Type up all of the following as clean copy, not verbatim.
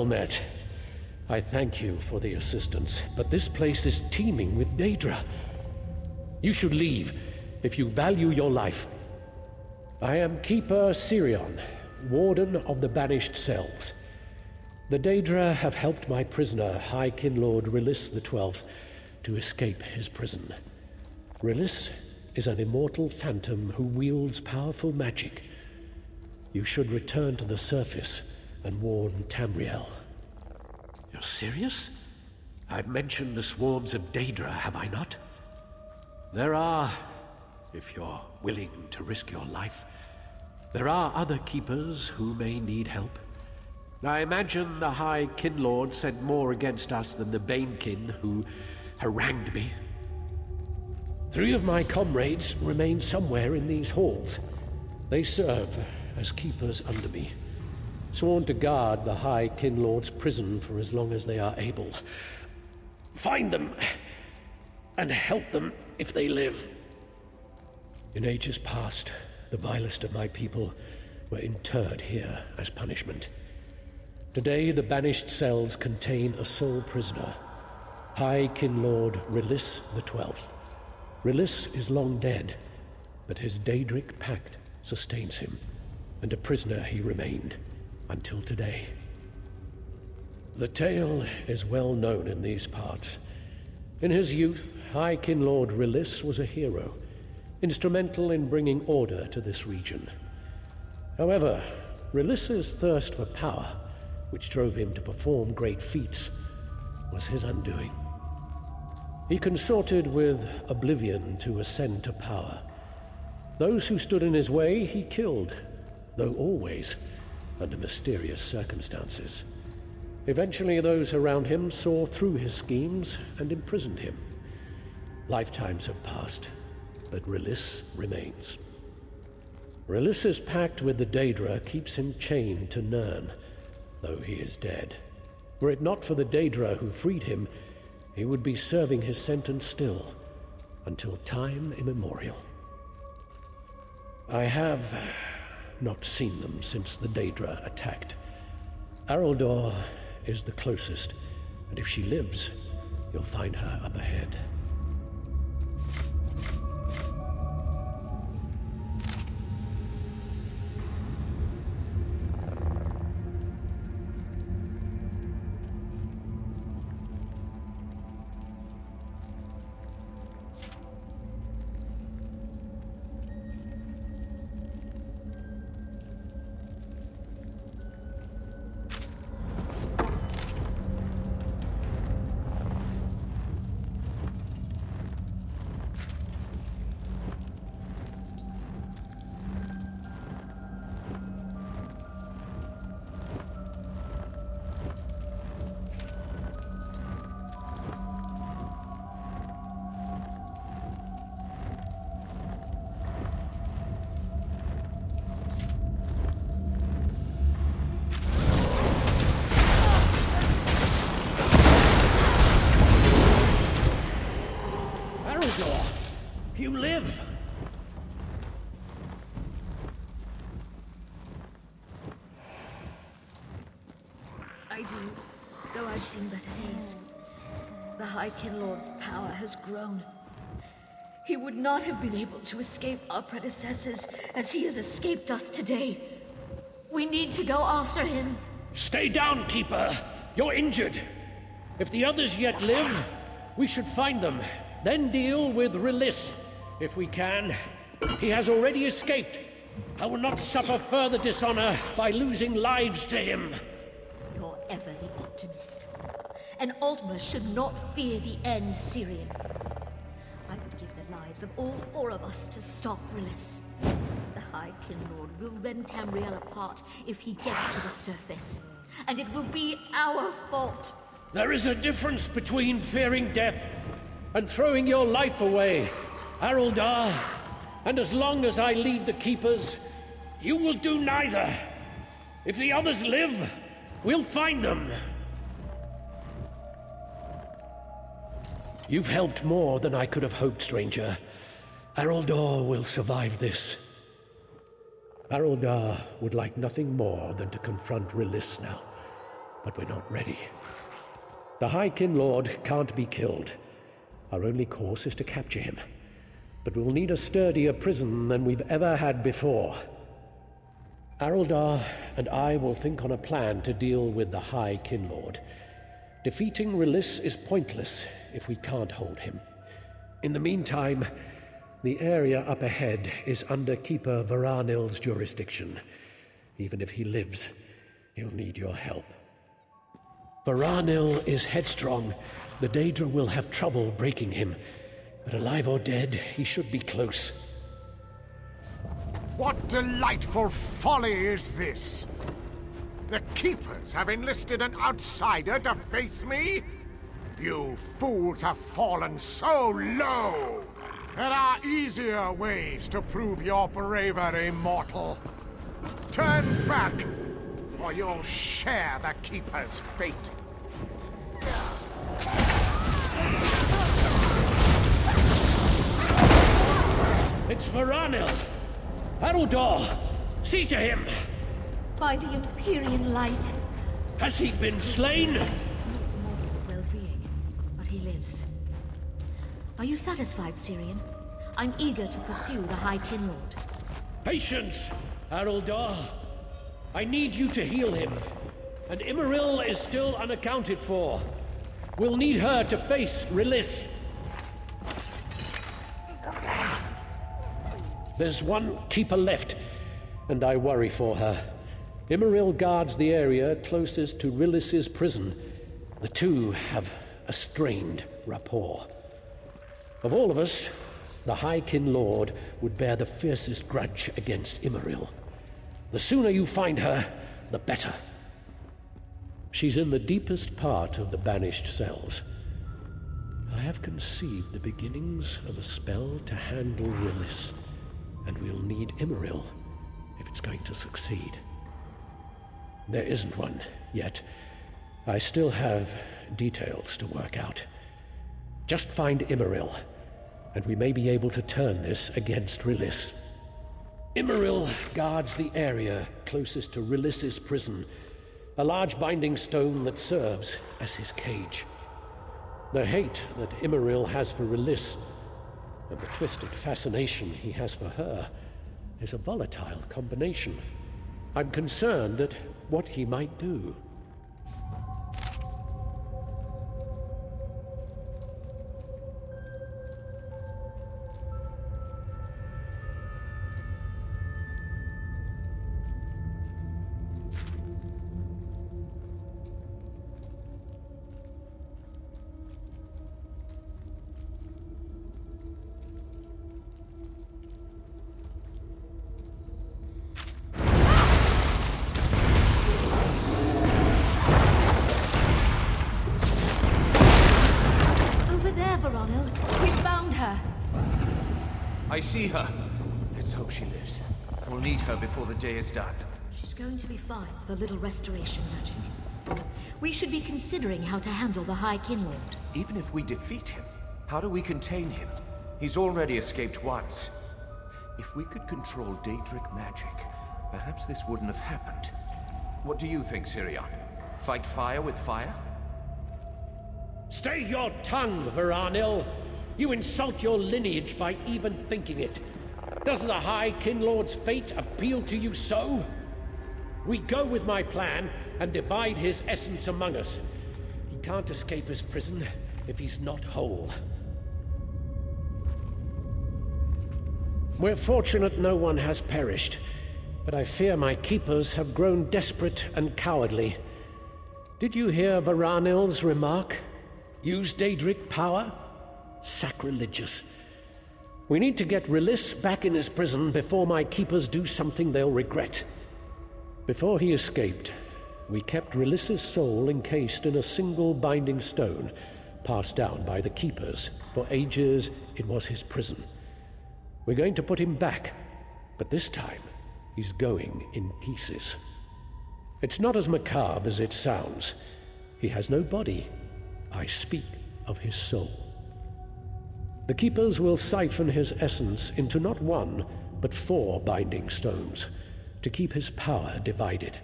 Well met. I thank you for the assistance, but this place is teeming with Daedra. You should leave if you value your life. I am Keeper Sirion, Warden of the Banished Cells. The Daedra have helped my prisoner, High Kinlord Release XII, to escape his prison. Release is an immortal phantom who wields powerful magic. You should return to the surface and warn Tamriel. You're serious? I've mentioned the swarms of Daedra, have I not? There are, if you're willing to risk your life, there are other keepers who may need help. I imagine the High Kinlord sent more against us than the Banekin who harangued me. 3 of my comrades remain somewhere in these halls. They serve as keepers under me, sworn to guard the High Kinlord's prison for as long as they are able. Find them, and help them if they live. In ages past, the vilest of my people were interred here as punishment. Today, the Banished Cells contain a sole prisoner, High Kinlord Release XII. Release is long dead, but his Daedric Pact sustains him, and a prisoner he remained. Until today. The tale is well known in these parts. In his youth, High Kinlord Release was a hero, instrumental in bringing order to this region. However, Release's thirst for power, which drove him to perform great feats, was his undoing. He consorted with Oblivion to ascend to power. Those who stood in his way he killed, though always under mysterious circumstances. Eventually, those around him saw through his schemes and imprisoned him. Lifetimes have passed, but Release remains. Release's pact with the Daedra keeps him chained to Nirn, though he is dead. Were it not for the Daedra who freed him, he would be serving his sentence still, until time immemorial. I have not seen them since the Daedra attacked. Araldor is the closest, and if she lives, you'll find her up ahead. You live! I do, though I've seen better days. The High Kinlord's power has grown. He would not have been able to escape our predecessors as he has escaped us today. We need to go after him. Stay down, Keeper! You're injured! If the others yet live, we should find them, then deal with Release. If we can. He has already escaped. I will not suffer further dishonor by losing lives to him. You're ever the optimist. And Aldmeri should not fear the end, Sirion. I would give the lives of all 4 of us to stop Release. The High Kinlord will rend Tamriel apart if he gets to the surface. And it will be our fault. There is a difference between fearing death and throwing your life away, Araldar. And as long as I lead the Keepers, you will do neither. If the others live, we'll find them. You've helped more than I could have hoped, stranger. Araldar will survive this. Araldar would like nothing more than to confront Release now. but we're not ready. The High Kin Lord can't be killed. Our only course is to capture him. But we'll need a sturdier prison than we've ever had before. Araldar and I will think on a plan to deal with the High Kin Lord. Defeating Release is pointless if we can't hold him. In the meantime, the area up ahead is under Keeper Varanil's jurisdiction. Even if he lives, he'll need your help. Varanil is headstrong. The Daedra will have trouble breaking him. But alive or dead, he should be close. What delightful folly is this? The Keepers have enlisted an outsider to face me? You fools have fallen so low! There are easier ways to prove your bravery, mortal. Turn back, or you'll share the Keeper's fate. It's Varanil! Aldmeri! See to him! By the Empyrean light. Has he been slain? This is not the mortal well-being, but he lives. Are you satisfied, Syrian? I'm eager to pursue the High Kin Lord. Patience, Aldmeri. I need you to heal him. And Imril is still unaccounted for. We'll need her to face Release. There's one Keeper left, and I worry for her. Imril guards the area closest to Release's prison. The two have a strained rapport. Of all of us, the High Kin Lord would bear the fiercest grudge against Imril. The sooner you find her, the better. She's in the deepest part of the Banished cells. I have conceived the beginnings of a spell to handle Release, and we'll need Imril if it's going to succeed. There isn't one yet. I still have details to work out. Just find Imril, and we may be able to turn this against Release. Imril guards the area closest to Release's prison, a large binding stone that serves as his cage. The hate that Imril has for Release, and the twisted fascination he has for her, is a volatile combination. I'm concerned at what he might do. I see her. Let's hope she lives. We'll need her before the day is done. She's going to be fine with a little restoration magic. We should be considering how to handle the High Kin Lord. Even if we defeat him, how do we contain him? He's already escaped once. If we could control Daedric magic, perhaps this wouldn't have happened. What do you think, Syrian? Fight fire with fire? Stay your tongue, Varanil! You insult your lineage by even thinking it. Does the High Kin Lord's fate appeal to you so? We go with my plan and divide his essence among us. He can't escape his prison if he's not whole. We're fortunate no one has perished, but I fear my keepers have grown desperate and cowardly. Did you hear Varanil's remark? Use Daedric power? Sacrilegious. We need to get Release back in his prison before my keepers do something they'll regret. Before he escaped, we kept Release's soul encased in a single binding stone, passed down by the keepers. For ages, it was his prison. We're going to put him back, but this time, he's going in pieces. It's not as macabre as it sounds. He has no body. I speak of his soul. The keepers will siphon his essence into not one, but 4 binding stones, to keep his power divided.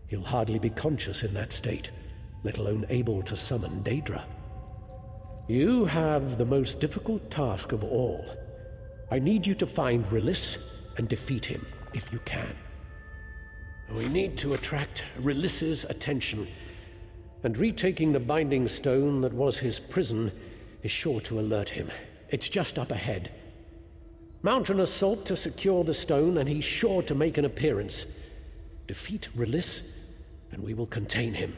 He'll hardly be conscious in that state, let alone able to summon Daedra. You have the most difficult task of all. I need you to find Release and defeat him, if you can. We need to attract Release's attention, and retaking the binding stone that was his prison is sure to alert him. It's just up ahead. Mount an assault to secure the stone, and he's sure to make an appearance. Defeat Release, and we will contain him.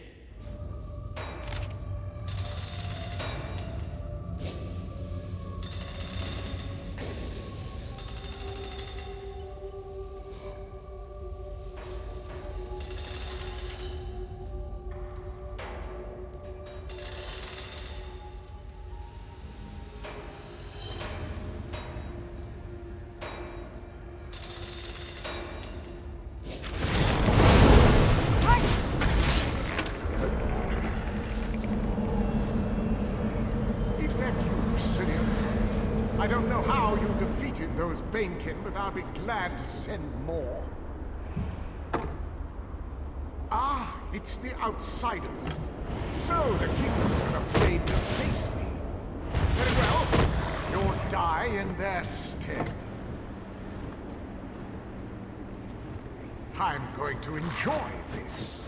I don't know how you defeated those Banekin, but I'll be glad to send more. Ah, it's the outsiders. So the Keepers are afraid to face me. Very well, you'll die in their stead. I'm going to enjoy this.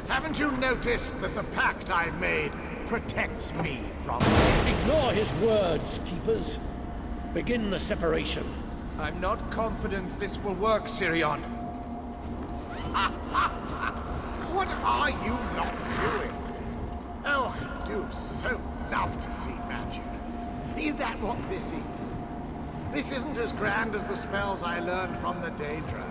Haven't you noticed that the pact I've made protects me from it? Ignore his words, Keepers. Begin the separation. I'm not confident this will work, Sirion. What are you not doing? Oh, I do so love to see magic. Is that what this is? This isn't as grand as the spells I learned from the Daedra,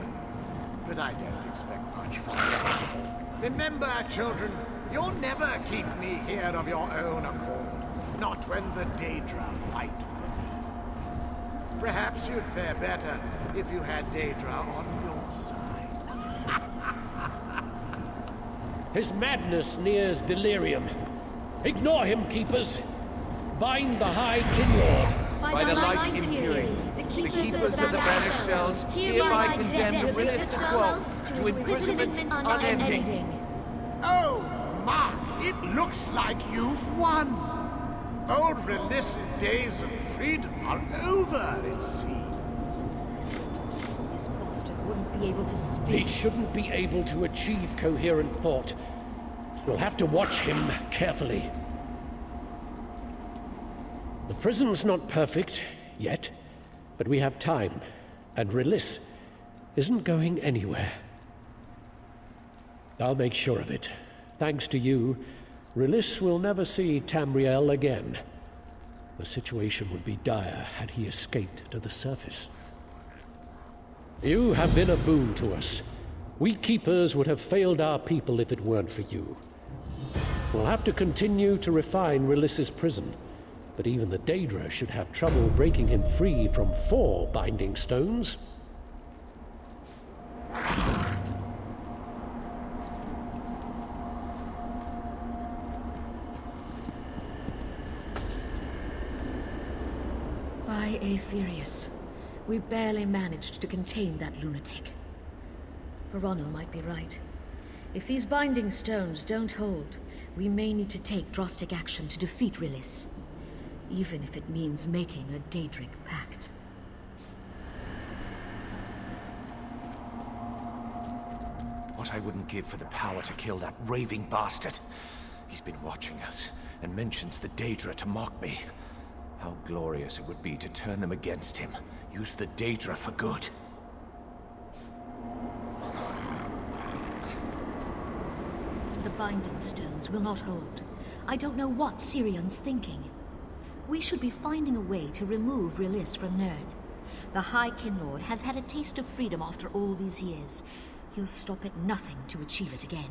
but I don't expect much from it. Remember, children, you'll never keep me here of your own accord. Not when the Daedra fight for me. Perhaps you'd fare better if you had Daedra on your side. His madness nears delirium. Ignore him, Keepers. Bind the High Kinlord. By the light imbuing, the Keepers of the Banished Cells hereby condemn the Release the 12th to imprisonment unending. Oh my, it looks like you've won. Old Release's days of freedom are over, it seems. This bastard wouldn't be able to speak. He shouldn't be able to achieve coherent thought. We'll have to watch him carefully. The prison's not perfect, yet, but we have time, and Release isn't going anywhere. I'll make sure of it. Thanks to you, Release will never see Tamriel again. The situation would be dire had he escaped to the surface. You have been a boon to us. We Keepers would have failed our people if it weren't for you. We'll have to continue to refine Release's prison, but even the Daedra should have trouble breaking him free from 4 binding stones. By Aetherius, we barely managed to contain that lunatic. Veronal might be right. If these binding stones don't hold, we may need to take drastic action to defeat Release, even if it means making a Daedric pact. What I wouldn't give for the power to kill that raving bastard. He's been watching us, and mentions the Daedra to mock me. How glorious it would be to turn them against him. Use the Daedra for good. The binding stones will not hold. I don't know what Sirion's thinking. We should be finding a way to remove Release from Nirn. The High Kinlord has had a taste of freedom after all these years. He'll stop at nothing to achieve it again.